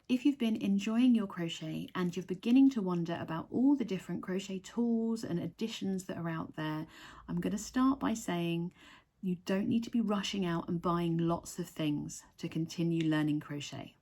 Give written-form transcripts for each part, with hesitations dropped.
If you've been enjoying your crochet and you're beginning to wonder about all the different crochet tools and additions that are out there, I'm going to start by saying you don't need to be rushing out and buying lots of things to continue learning crochet.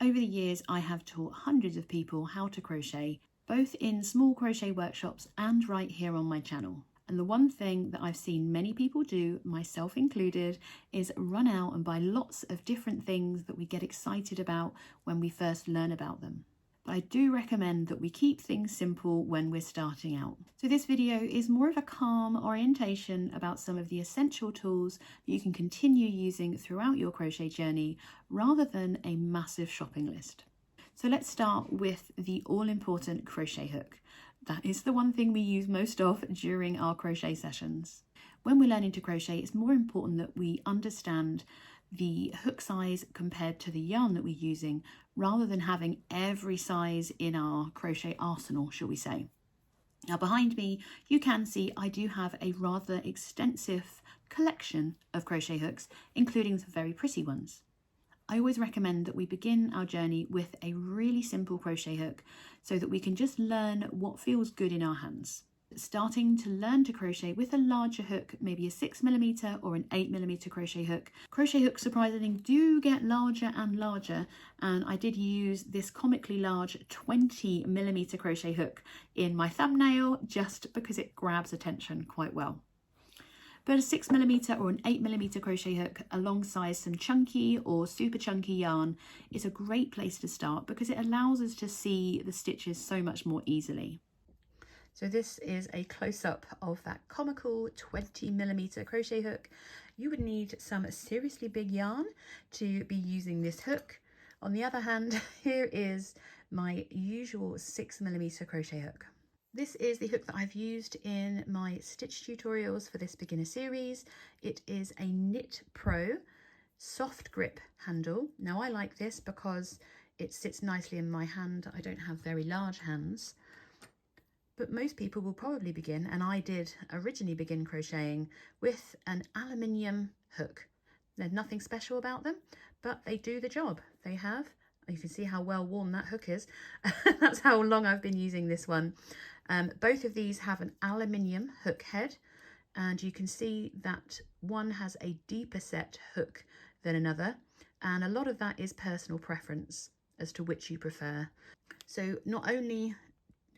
Over the years, I have taught hundreds of people how to crochet, both in small crochet workshops and right here on my channel. And the one thing that I've seen many people do, myself included, is run out and buy lots of different things that we get excited about when we first learn about them. But I do recommend that we keep things simple when we're starting out. So this video is more of a calm orientation about some of the essential tools that you can continue using throughout your crochet journey, rather than a massive shopping list. So let's start with the all-important crochet hook. That is the one thing we use most of during our crochet sessions. When we're learning to crochet, it's more important that we understand the hook size compared to the yarn that we're using, rather than having every size in our crochet arsenal, shall we say. Now behind me, you can see I do have a rather extensive collection of crochet hooks, including some very pretty ones. I always recommend that we begin our journey with a really simple crochet hook so that we can just learn what feels good in our hands. Starting to learn to crochet with a larger hook, maybe a 6mm or an 8mm crochet hook. Crochet hooks surprisingly do get larger and larger, and I did use this comically large 20mm crochet hook in my thumbnail just because it grabs attention quite well. But a 6mm or an 8mm crochet hook alongside some chunky or super chunky yarn is a great place to start because it allows us to see the stitches so much more easily. So this is a close-up of that comical 20mm crochet hook. You would need some seriously big yarn to be using this hook. On the other hand, here is my usual 6mm crochet hook. This is the hook that I've used in my stitch tutorials for this beginner series. It is a Knit Pro soft grip handle. Now I like this because it sits nicely in my hand. I don't have very large hands, but most people will probably begin, and I did originally begin crocheting with an aluminium hook. There's nothing special about them, but they do the job. You can see how well worn that hook is. That's how long I've been using this one. Both of these have an aluminium hook head, and you can see that one has a deeper set hook than another, and a lot of that is personal preference as to which you prefer. So not only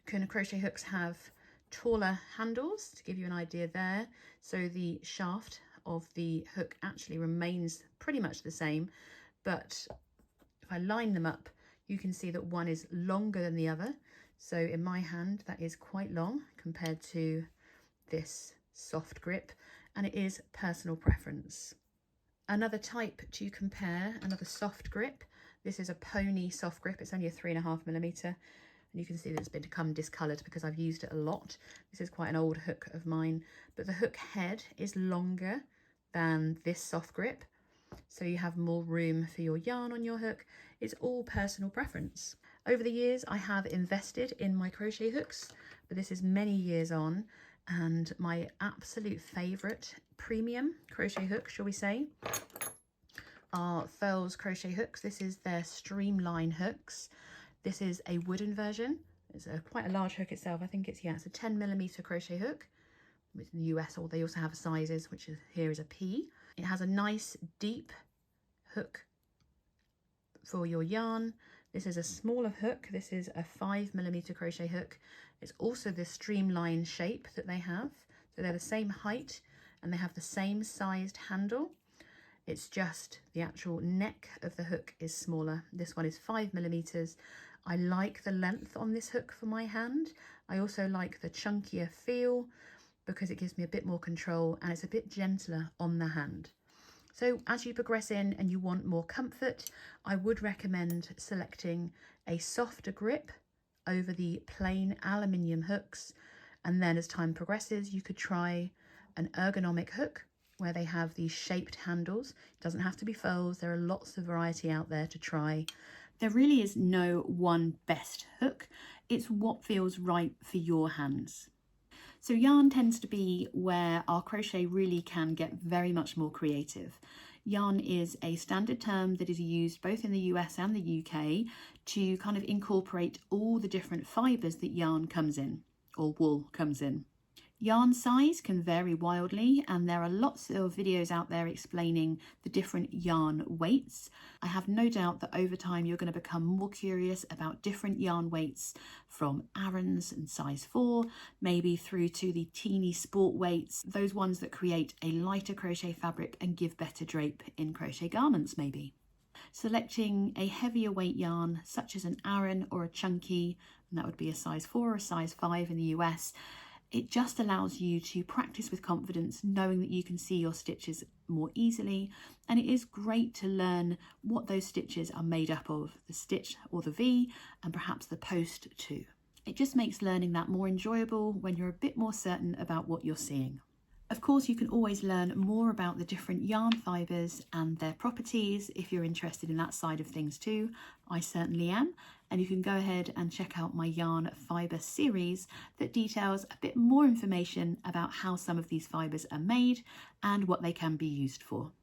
can crochet hooks have taller handles, to give you an idea there, so the shaft of the hook actually remains pretty much the same, but if I line them up, you can see that one is longer than the other. So in my hand, that is quite long compared to this soft grip, and it is personal preference. Another type to compare, another soft grip. This is a pony soft grip. It's only a 3.5mm, and you can see that it's become discoloured because I've used it a lot. This is quite an old hook of mine, but the hook head is longer than this soft grip, so you have more room for your yarn on your hook. It's all personal preference. Over the years, I have invested in my crochet hooks, but this is many years on, and my absolute favourite premium crochet hook, shall we say, are Furls crochet hooks. This is their streamline hooks. This is a wooden version. It's quite a large hook itself. I think it's a 10mm crochet hook. It's in the US, or they also have sizes, which is here is a P. It has a nice deep hook for your yarn. This is a smaller hook. This is a 5mm crochet hook. It's also the streamline shape that they have. So they're the same height and they have the same sized handle. It's just the actual neck of the hook is smaller. This one is 5mm. I like the length on this hook for my hand. I also like the chunkier feel because it gives me a bit more control, and it's a bit gentler on the hand. So as you progress in and you want more comfort, I would recommend selecting a softer grip over the plain aluminium hooks. And then as time progresses, you could try an ergonomic hook where they have these shaped handles. It doesn't have to be furls. There are lots of variety out there to try. There really is no one best hook. It's what feels right for your hands. So yarn tends to be where our crochet really can get very much more creative. Yarn is a standard term that is used both in the US and the UK to kind of incorporate all the different fibres that yarn comes in, or wool comes in. Yarn size can vary wildly, and there are lots of videos out there explaining the different yarn weights. I have no doubt that over time you're going to become more curious about different yarn weights, from Aran's and size 4, maybe through to the teeny sport weights, those ones that create a lighter crochet fabric and give better drape in crochet garments maybe. Selecting a heavier weight yarn such as an Aran or a chunky, and that would be a size 4 or a size 5 in the US, it just allows you to practice with confidence, knowing that you can see your stitches more easily. And it is great to learn what those stitches are made up of, the stitch or the V, and perhaps the post too. It just makes learning that more enjoyable when you're a bit more certain about what you're seeing. Of course, you can always learn more about the different yarn fibres and their properties if you're interested in that side of things too. I certainly am, and you can go ahead and check out my yarn fibre series that details a bit more information about how some of these fibres are made and what they can be used for.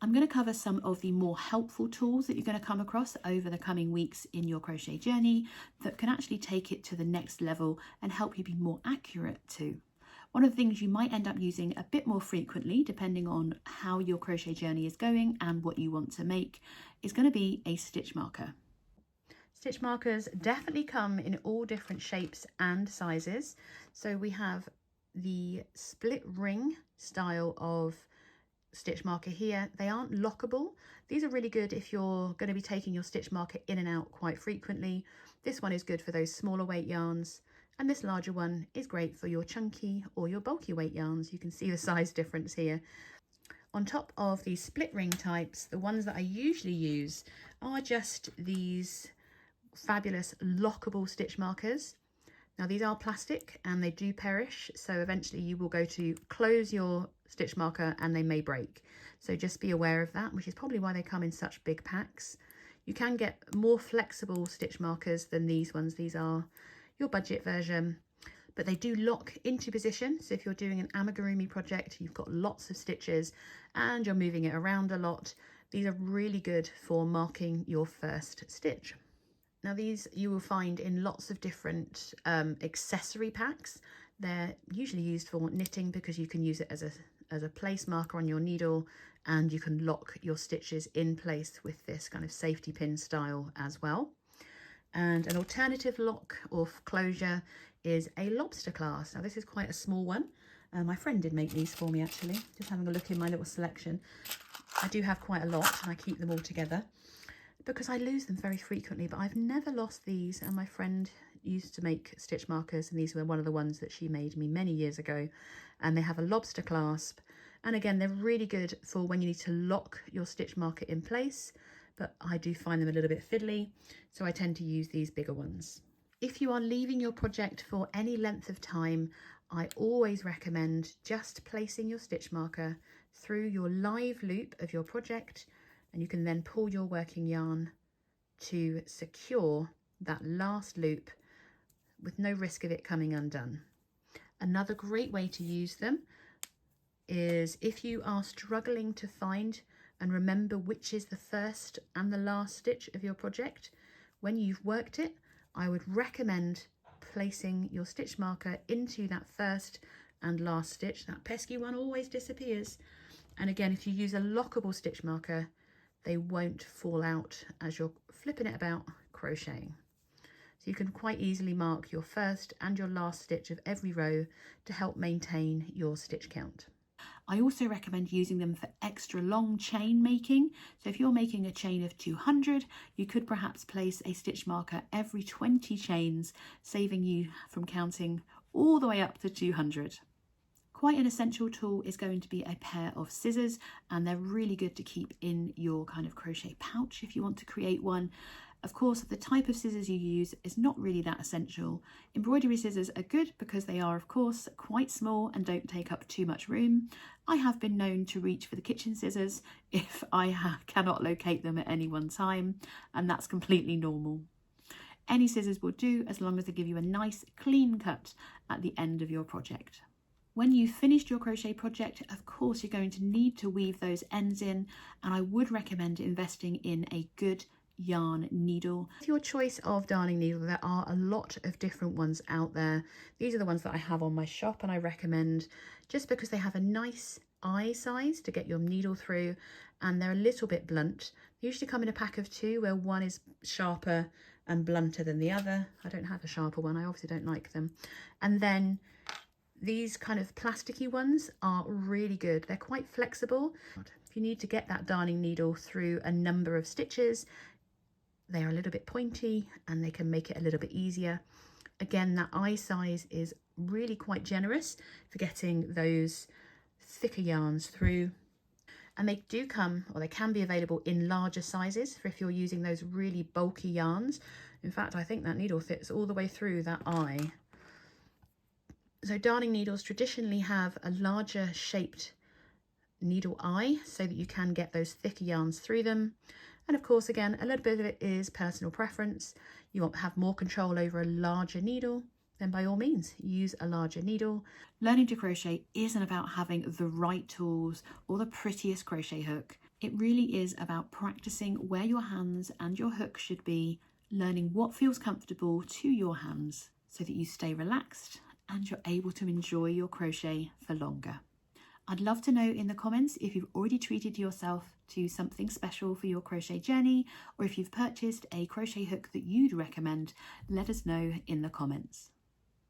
I'm going to cover some of the more helpful tools that you're going to come across over the coming weeks in your crochet journey that can actually take it to the next level and help you be more accurate too. One of the things you might end up using a bit more frequently, depending on how your crochet journey is going and what you want to make, is going to be a stitch marker. Stitch markers definitely come in all different shapes and sizes. So we have the split ring style of stitch marker here. They aren't lockable. These are really good if you're going to be taking your stitch marker in and out quite frequently. This one is good for those smaller weight yarns. And this larger one is great for your chunky or your bulky weight yarns. You can see the size difference here. On top of these split ring types, the ones that I usually use are just these fabulous lockable stitch markers. Now these are plastic and they do perish, so eventually you will go to close your stitch marker and they may break. So just be aware of that, which is probably why they come in such big packs. You can get more flexible stitch markers than these ones. These are your budget version, but they do lock into position. So if you're doing an amigurumi project, you've got lots of stitches and you're moving it around a lot, these are really good for marking your first stitch. Now these you will find in lots of different accessory packs. They're usually used for knitting because you can use it as a place marker on your needle, and you can lock your stitches in place with this kind of safety pin style as well. And an alternative lock or closure is a lobster clasp. Now this is quite a small one. My friend did make these for me actually, just having a look in my little selection. I do have quite a lot and I keep them all together because I lose them very frequently, but I've never lost these, and my friend used to make stitch markers and these were one of the ones that she made me many years ago, and they have a lobster clasp, and again they're really good for when you need to lock your stitch marker in place, but I do find them a little bit fiddly, so I tend to use these bigger ones. If you are leaving your project for any length of time, I always recommend just placing your stitch marker through your live loop of your project, and you can then pull your working yarn to secure that last loop with no risk of it coming undone. Another great way to use them is if you are struggling to find and remember which is the first and the last stitch of your project. When you've worked it, I would recommend placing your stitch marker into that first and last stitch. That pesky one always disappears. And again, if you use a lockable stitch marker, they won't fall out as you're flipping it about crocheting. So you can quite easily mark your first and your last stitch of every row to help maintain your stitch count. I also recommend using them for extra long chain making. So if you're making a chain of 200, you could perhaps place a stitch marker every 20 chains, saving you from counting all the way up to 200. Quite an essential tool is going to be a pair of scissors, and they're really good to keep in your kind of crochet pouch if you want to create one. Of course, the type of scissors you use is not really that essential. Embroidery scissors are good because they are, of course, quite small and don't take up too much room. I have been known to reach for the kitchen scissors if I cannot locate them at any one time, and that's completely normal. Any scissors will do as long as they give you a nice clean cut at the end of your project. When you've finished your crochet project, of course, you're going to need to weave those ends in, and I would recommend investing in a good yarn needle. With your choice of darning needle, there are a lot of different ones out there. These are the ones that I have on my shop, and I recommend just because they have a nice eye size to get your needle through, and they're a little bit blunt. They usually come in a pack of 2 where one is sharper and blunter than the other. I don't have a sharper one, I obviously don't like them. And then these kind of plasticky ones are really good. They're quite flexible. If you need to get that darning needle through a number of stitches, they are a little bit pointy and they can make it a little bit easier. Again, that eye size is really quite generous for getting those thicker yarns through. And they do come, or they can be available in larger sizes for if you're using those really bulky yarns. In fact, I think that needle fits all the way through that eye. So darning needles traditionally have a larger shaped needle eye so that you can get those thicker yarns through them. And of course, again, a little bit of it is personal preference. You want to have more control over a larger needle, then by all means use a larger needle. Learning to crochet isn't about having the right tools or the prettiest crochet hook. It really is about practicing where your hands and your hook should be, learning what feels comfortable to your hands so that you stay relaxed and you're able to enjoy your crochet for longer. I'd love to know in the comments if you've already treated yourself to something special for your crochet journey, or if you've purchased a crochet hook that you'd recommend. Let us know in the comments.